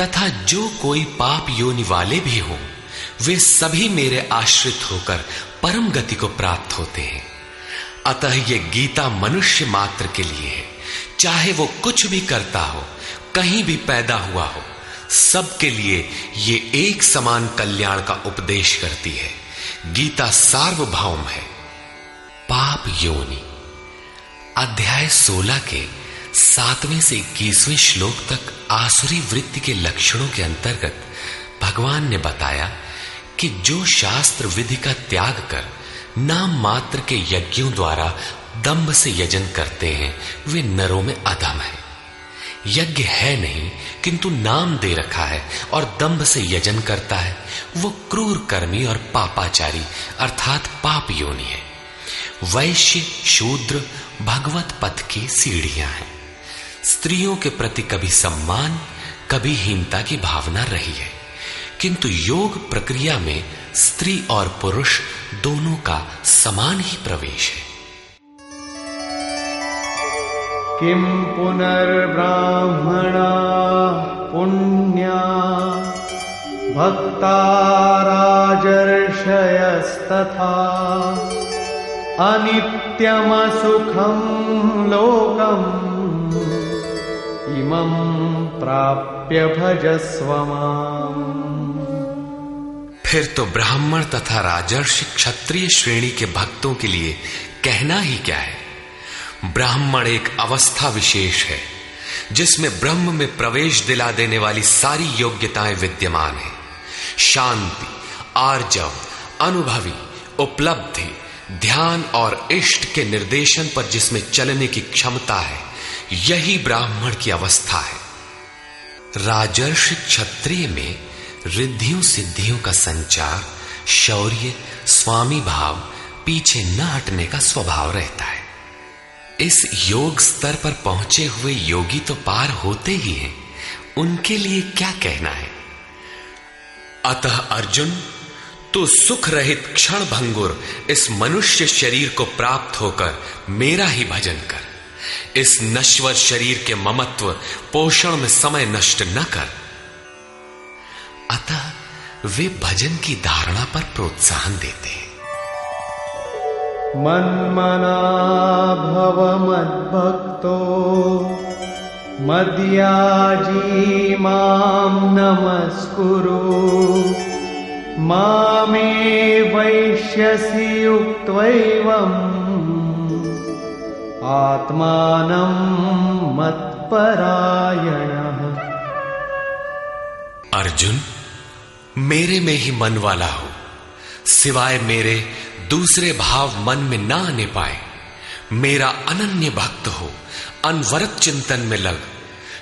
तथा जो कोई पाप योनि वाले भी हों, वे सभी मेरे आश्रित होकर परम गति को प्राप्त होते हैं। अतः ये गीता मनुष्य मात्र के लिए है। चाहे वो कुछ भी करता हो, कहीं भी पैदा हुआ हो, सबके लिए ये एक समान कल्याण का उपदेश करती है। गीता सार्वभौम है। पाप योनि अध्याय 16 के 7वें से 21वें श्लोक तक आसुरी वृत्ति के लक्षणों के अंतर्गत भगवान ने बताया कि जो शास्त्र विधि का त्याग कर नाम मात्र के यज्ञों द्वारा दंभ से यजन करते हैं, वे नरों में अधम है। यज्ञ है नहीं किंतु नाम दे रखा है और दंभ से यजन करता है, वो क्रूर कर्मी और पापाचारी अर्थात पाप योनि है। वैश्य, शूद्र भगवत पथ की सीढ़ियां हैं। स्त्रियों के प्रति कभी सम्मान, कभी हीनता की भावना रही है, किंतु योग प्रक्रिया में स्त्री और पुरुष दोनों का समान ही प्रवेश है। किम पुनर्ब्राह्मणा पुण्या भक्ता राजर्षयस्तथा अनित्यमसुखं लोकम् इमं प्राप्य भजस्व माम्। फिर तो ब्राह्मण तथा राजर्षि क्षत्रिय श्रेणी के भक्तों के लिए कहना ही क्या है। ब्राह्मण एक अवस्था विशेष है जिसमें ब्रह्म में प्रवेश दिला देने वाली सारी योग्यताएं विद्यमान है। शांति, आर्जव, अनुभवी, उपलब्धि, ध्यान और इष्ट के निर्देशन पर जिसमें चलने की क्षमता है, यही ब्राह्मण की अवस्था है। राजर्षि क्षत्रिय में रिद्धियों सिद्धियों का संचार, शौर्य, स्वामी भाव, पीछे न हटने का स्वभाव रहता है। इस योग स्तर पर पहुंचे हुए योगी तो पार होते ही हैं, उनके लिए क्या कहना है। अतः अर्जुन, तू सुख रहित क्षण भंगुर इस मनुष्य शरीर को प्राप्त होकर मेरा ही भजन कर। इस नश्वर शरीर के ममत्व पोषण में समय नष्ट न कर। अतः वे भजन की धारणा पर प्रोत्साहन देते हैं। मन्मना भव मद्भक्तो मद्याजी मां नमस्कुरु मामे वैश्यसि युक्त्वैवम् आत्मानं मत्परायणः। अर्जुन, मेरे में ही मन वाला हो, सिवाय मेरे दूसरे भाव मन में ना आने पाए। मेरा अनन्य भक्त हो, अनवरत चिंतन में लग,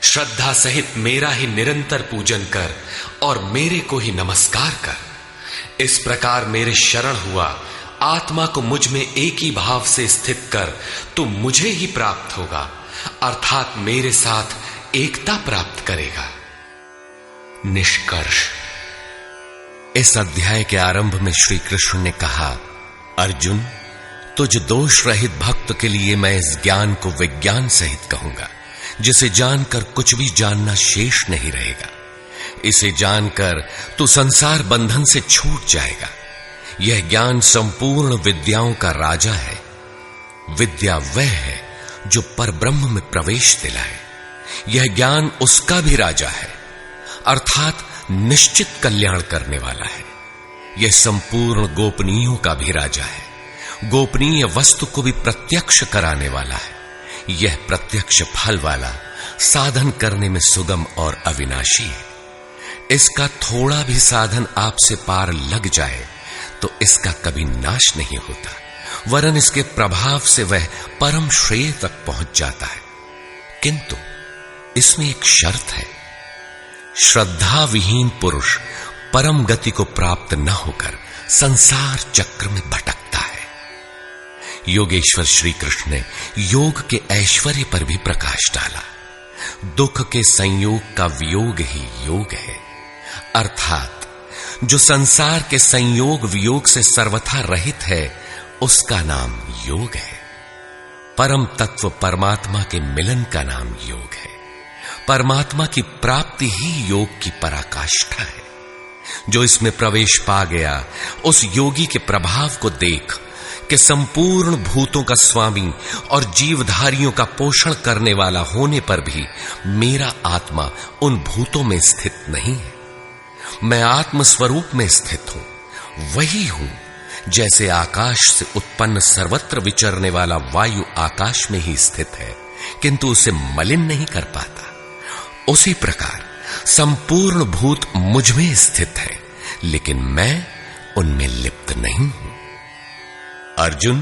श्रद्धा सहित मेरा ही निरंतर पूजन कर और मेरे को ही नमस्कार कर। इस प्रकार मेरे शरण हुआ, आत्मा को मुझ में एक ही भाव से स्थित कर, तो मुझे ही प्राप्त होगा, अर्थात मेरे साथ एकता प्राप्त करेगा। निष्कर्ष, इस अध्याय के आरंभ में श्री कृष्ण ने कहा, अर्जुन, तुझ दोष रहित भक्त के लिए मैं इस ज्ञान को विज्ञान सहित कहूंगा, जिसे जानकर कुछ भी जानना शेष नहीं रहेगा। इसे जानकर तू संसार बंधन से छूट जाएगा। यह ज्ञान संपूर्ण विद्याओं का राजा है। विद्या वह है जो परब्रह्म में प्रवेश दिलाए। यह ज्ञान उसका भी राजा है, अर्थात निश्चित कल्याण करने वाला है। यह संपूर्ण गोपनीयों का भी राजा है। गोपनीय वस्तु को भी प्रत्यक्ष कराने वाला है। यह प्रत्यक्ष फल वाला, साधन करने में सुगम और अविनाशी है। इसका थोड़ा भी साधन आपसे पार लग जाए तो इसका कभी नाश नहीं होता, वरन इसके प्रभाव से वह परम श्रेय तक पहुंच जाता है। किंतु इसमें एक शर्त है। श्रद्धा विहीन पुरुष परम गति को प्राप्त न होकर संसार चक्र में भटकता है। योगेश्वर श्री कृष्ण ने योग के ऐश्वर्य पर भी प्रकाश डाला। दुख के संयोग का वियोग ही योग है। अर्थात जो संसार के संयोग वियोग से सर्वथा रहित है, उसका नाम योग है। परम तत्व परमात्मा के मिलन का नाम योग है। परमात्मा की प्राप्ति ही योग की पराकाष्ठा है। जो इसमें प्रवेश पा गया, उस योगी के प्रभाव को देख कि संपूर्ण भूतों का स्वामी और जीवधारियों का पोषण करने वाला होने पर भी मेरा आत्मा उन भूतों में स्थित नहीं है। मैं आत्म स्वरूप में स्थित हूं। वही हूं जैसे आकाश से उत्पन्न सर्वत्र विचरने वाला वायु आकाश में ही स्थित है, किंतु उसे मलिन नहीं कर पाता। उसी प्रकार संपूर्ण भूत मुझ में स्थित है, लेकिन मैं उनमें लिप्त नहीं हूं। अर्जुन,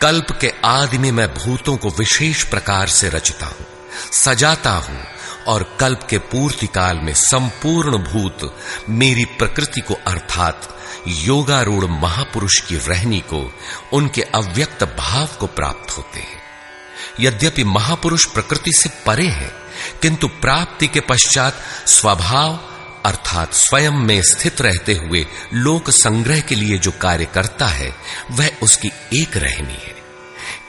कल्प के आदि में मैं भूतों को विशेष प्रकार से रचता हूं, सजाता हूं, और कल्प के पूर्ति काल में संपूर्ण भूत मेरी प्रकृति को अर्थात योगारूढ़ महापुरुष की रहनी को, उनके अव्यक्त भाव को प्राप्त होते हैं। यद्यपि महापुरुष प्रकृति से परे हैं, किंतु प्राप्ति के पश्चात स्वभाव अर्थात स्वयं में स्थित रहते हुए लोक संग्रह के लिए जो कार्य करता है, वह उसकी एक रहनी है।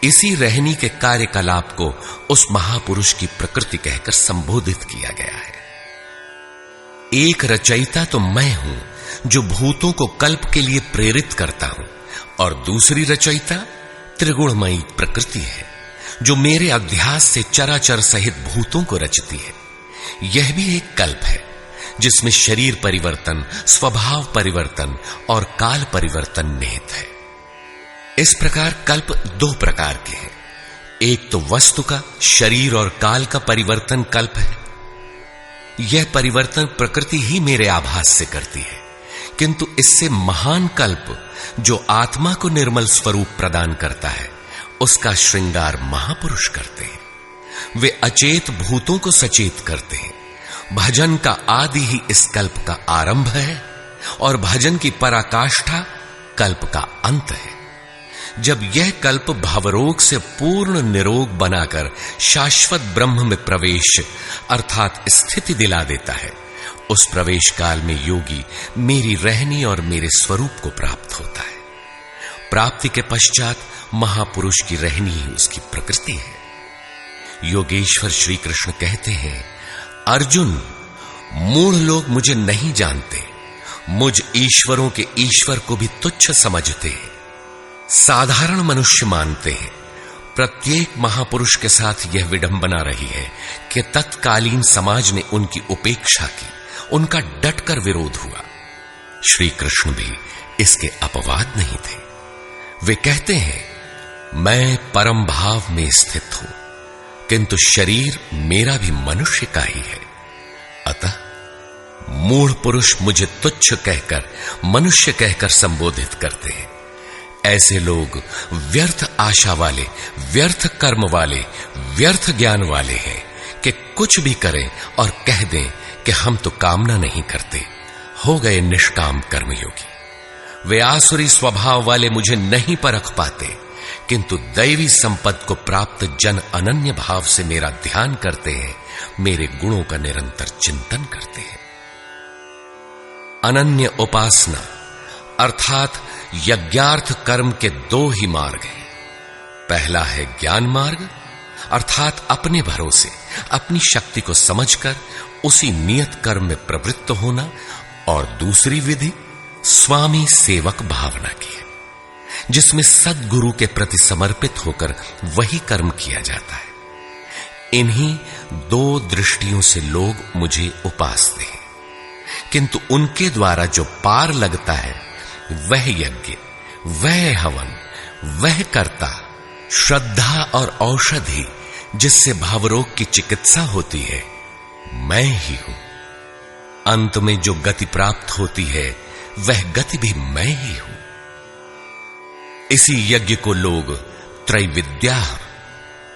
इसी रहनी के कार्यकलाप को उस महापुरुष की प्रकृति कहकर संबोधित किया गया है। एक रचयिता तो मैं हूं जो भूतों को कल्प के लिए प्रेरित करता हूं, और दूसरी रचयिता त्रिगुणमयी प्रकृति है जो मेरे अध्यास से चराचर सहित भूतों को रचती है। यह भी एक कल्प है जिसमें शरीर परिवर्तन, स्वभाव परिवर्तन और काल परिवर्तन निहित है। इस प्रकार कल्प दो प्रकार के हैं। एक तो वस्तु का, शरीर और काल का परिवर्तन कल्प है। यह परिवर्तन प्रकृति ही मेरे आभास से करती है, किंतु इससे महान कल्प जो आत्मा को निर्मल स्वरूप प्रदान करता है, उसका श्रृंगार महापुरुष करते हैं। वे अचेत भूतों को सचेत करते हैं। भजन का आदि ही इस कल्प का आरंभ है, और भजन की पराकाष्ठा कल्प का अंत है। जब यह कल्प भवरोग से पूर्ण निरोग बनाकर शाश्वत ब्रह्म में प्रवेश अर्थात स्थिति दिला देता है, उस प्रवेश काल में योगी मेरी रहनी और मेरे स्वरूप को प्राप्त होता है। प्राप्ति के पश्चात महापुरुष की रहनी ही उसकी प्रकृति है। योगेश्वर श्री कृष्ण कहते हैं, अर्जुन, मूढ़ लोग मुझे नहीं जानते, मुझ ईश्वरों के ईश्वर को भी तुच्छ समझते हैं। साधारण मनुष्य मानते हैं। प्रत्येक महापुरुष के साथ यह विडंबना रही है कि तत्कालीन समाज ने उनकी उपेक्षा की, उनका डटकर विरोध हुआ। श्री कृष्ण भी इसके अपवाद नहीं थे। वे कहते हैं, मैं परम भाव में स्थित हूं, किंतु शरीर मेरा भी मनुष्य का ही है। अतः मूढ़ पुरुष मुझे तुच्छ कहकर, मनुष्य कहकर संबोधित करते हैं। ऐसे लोग व्यर्थ आशा वाले, व्यर्थ कर्म वाले, व्यर्थ ज्ञान वाले हैं कि कुछ भी करें और कह दें कि हम तो कामना नहीं करते, हो गए निष्काम कर्मयोगी। वे आसुरी स्वभाव वाले मुझे नहीं परख पाते, किंतु दैवी संपत्ति को प्राप्त जन अनन्य भाव से मेरा ध्यान करते हैं, मेरे गुणों का निरंतर चिंतन करते हैं। अनन्य उपासना अर्थात यज्ञार्थ कर्म के दो ही मार्ग हैं। पहला है ज्ञान मार्ग अर्थात अपने भरोसे, अपनी शक्ति को समझकर उसी नियत कर्म में प्रवृत्त होना, और दूसरी विधि स्वामी सेवक भावना की है, जिसमें सद्गुरु के प्रति समर्पित होकर वही कर्म किया जाता है। इन्हीं दो दृष्टियों से लोग मुझे उपासते हैं, किंतु उनके द्वारा जो पार लगता है वह यज्ञ, वह हवन, वह कर्ता, श्रद्धा और औषधि जिससे भावरोग की चिकित्सा होती है, मैं ही हूं। अंत में जो गति प्राप्त होती है वह गति भी मैं ही हूं। इसी यज्ञ को लोग त्रैविद्या,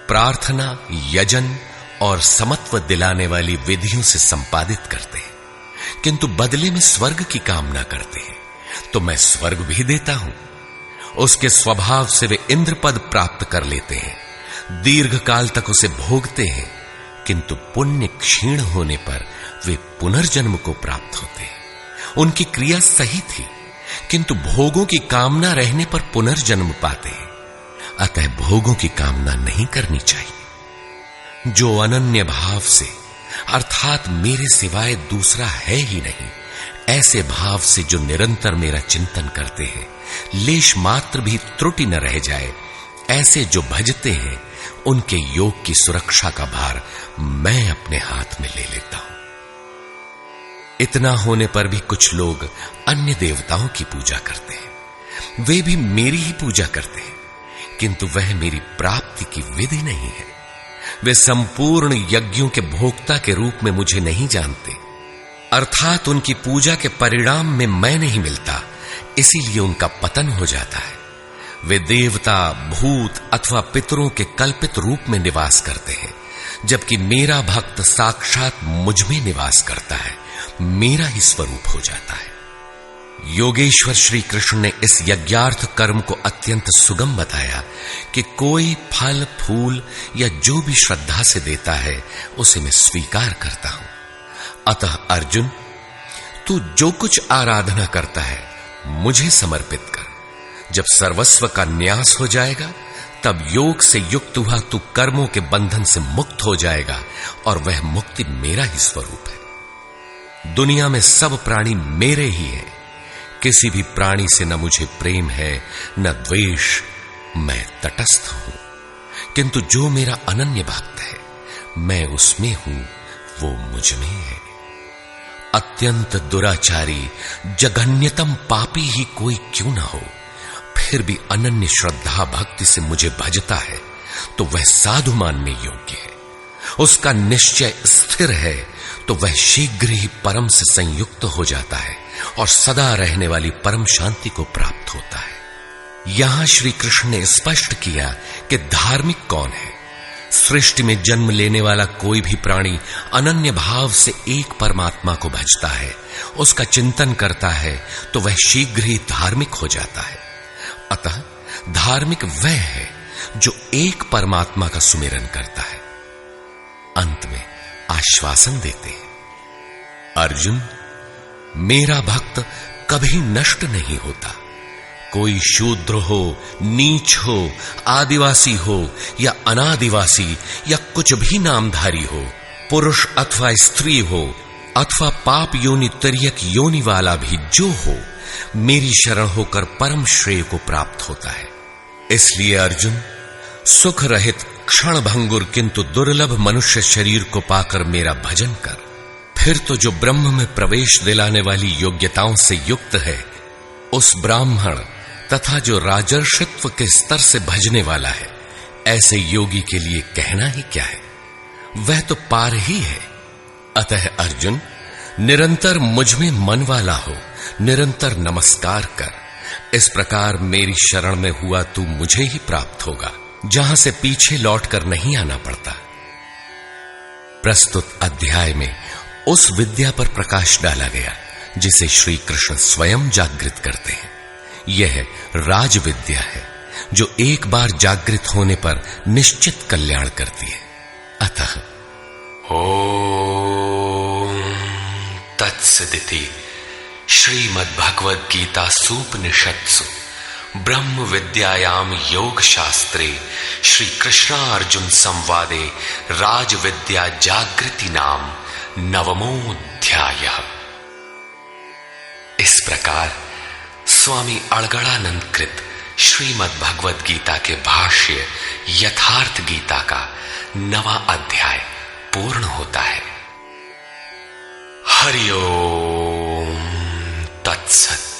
प्रार्थना, यजन और समत्व दिलाने वाली विधियों से संपादित करते हैं, किंतु बदले में स्वर्ग की कामना करते हैं। तो मैं स्वर्ग भी देता हूं। उसके स्वभाव से वे इंद्र पद प्राप्त कर लेते हैं, दीर्घ काल तक उसे भोगते हैं, किंतु पुण्य क्षीण होने पर वे पुनर्जन्म को प्राप्त होते हैं। उनकी क्रिया सही थी, किंतु भोगों की कामना रहने पर पुनर्जन्म पाते हैं। अतः भोगों की कामना नहीं करनी चाहिए। जो अनन्य भाव से, अर्थात मेरे सिवाय दूसरा है ही नहीं, ऐसे भाव से जो निरंतर मेरा चिंतन करते हैं, लेश मात्र भी त्रुटि न रह जाए, ऐसे जो भजते हैं, उनके योग की सुरक्षा का भार मैं अपने हाथ में ले लेता हूं। इतना होने पर भी कुछ लोग अन्य देवताओं की पूजा करते हैं। वे भी मेरी ही पूजा करते हैं, किंतु वह मेरी प्राप्ति की विधि नहीं है। वे संपूर्ण यज्ञों के भोक्ता के रूप में मुझे नहीं जानते, अर्थात उनकी पूजा के परिणाम में मैं नहीं मिलता, इसीलिए उनका पतन हो जाता है। वे देवता, भूत अथवा पितरों के कल्पित रूप में निवास करते हैं, जबकि मेरा भक्त साक्षात मुझ में निवास करता है, मेरा ही स्वरूप हो जाता है। योगेश्वर श्री कृष्ण ने इस यज्ञार्थ कर्म को अत्यंत सुगम बताया कि कोई फल फूल या जो भी श्रद्धा से देता है, उसे मैं स्वीकार करता हूं। अतः अर्जुन, तू जो कुछ आराधना करता है, मुझे समर्पित कर। जब सर्वस्व का न्यास हो जाएगा, तब योग से युक्त हुआ तू कर्मों के बंधन से मुक्त हो जाएगा, और वह मुक्ति मेरा ही स्वरूप है। दुनिया में सब प्राणी मेरे ही हैं। किसी भी प्राणी से न मुझे प्रेम है न द्वेष, मैं तटस्थ हूं। किंतु जो मेरा अनन्य भक्त है, मैं उसमें हूं, वो मुझ में है। अत्यंत दुराचारी, जघन्यतम पापी ही कोई क्यों ना हो, फिर भी अनन्य श्रद्धा भक्ति से मुझे भजता है, तो वह साधु मानने योग्य है। उसका निश्चय स्थिर है, तो वह शीघ्र ही परम से संयुक्त हो जाता है और सदा रहने वाली परम शांति को प्राप्त होता है। यहां श्री कृष्ण ने स्पष्ट किया कि धार्मिक कौन है। सृष्टि में जन्म लेने वाला कोई भी प्राणी अनन्य भाव से एक परमात्मा को भजता है, उसका चिंतन करता है, तो वह शीघ्र ही धार्मिक हो जाता है। अतः धार्मिक वह है जो एक परमात्मा का सुमिरन करता है। अंत में आश्वासन देते हैं, अर्जुन, मेरा भक्त कभी नष्ट नहीं होता। कोई शूद्र हो, नीच हो, आदिवासी हो या अनादिवासी या कुछ भी नामधारी हो, पुरुष अथवा स्त्री हो, अथवा पाप योनि तिर्यक योनि वाला भी जो हो, मेरी शरण होकर परम श्रेय को प्राप्त होता है। इसलिए अर्जुन, सुख रहित क्षण भंगुर किंतु दुर्लभ मनुष्य शरीर को पाकर मेरा भजन कर। फिर तो जो ब्रह्म में प्रवेश दिलाने वाली योग्यताओं से युक्त है, उस ब्राह्मण तथा जो राजर्षित्व के स्तर से भजने वाला है, ऐसे योगी के लिए कहना ही क्या है, वह तो पार ही है। अतः अर्जुन, निरंतर मुझ में मन वाला हो, निरंतर नमस्कार कर। इस प्रकार मेरी शरण में हुआ तू मुझे ही प्राप्त होगा, जहां से पीछे लौटकर नहीं आना पड़ता। प्रस्तुत अध्याय में उस विद्या पर प्रकाश डाला गया जिसे श्री कृष्ण स्वयं जागृत करते हैं। यह राज विद्या है जो एक बार जागृत होने पर निश्चित कल्याण करती है। अतः ओम तत्सदिति श्रीमद्भगवद गीता सूपनिषत्सु ब्रह्म विद्यायाम योग शास्त्रे श्री कृष्णार्जुन संवादे राज विद्या जागृति नाम नवमोऽध्यायः। इस प्रकार स्वामी अड़गड़ानंद कृत श्रीमद् भगवद गीता के भाष्य यथार्थ गीता का 9वां अध्याय पूर्ण होता है। हरि ओम तत्सत।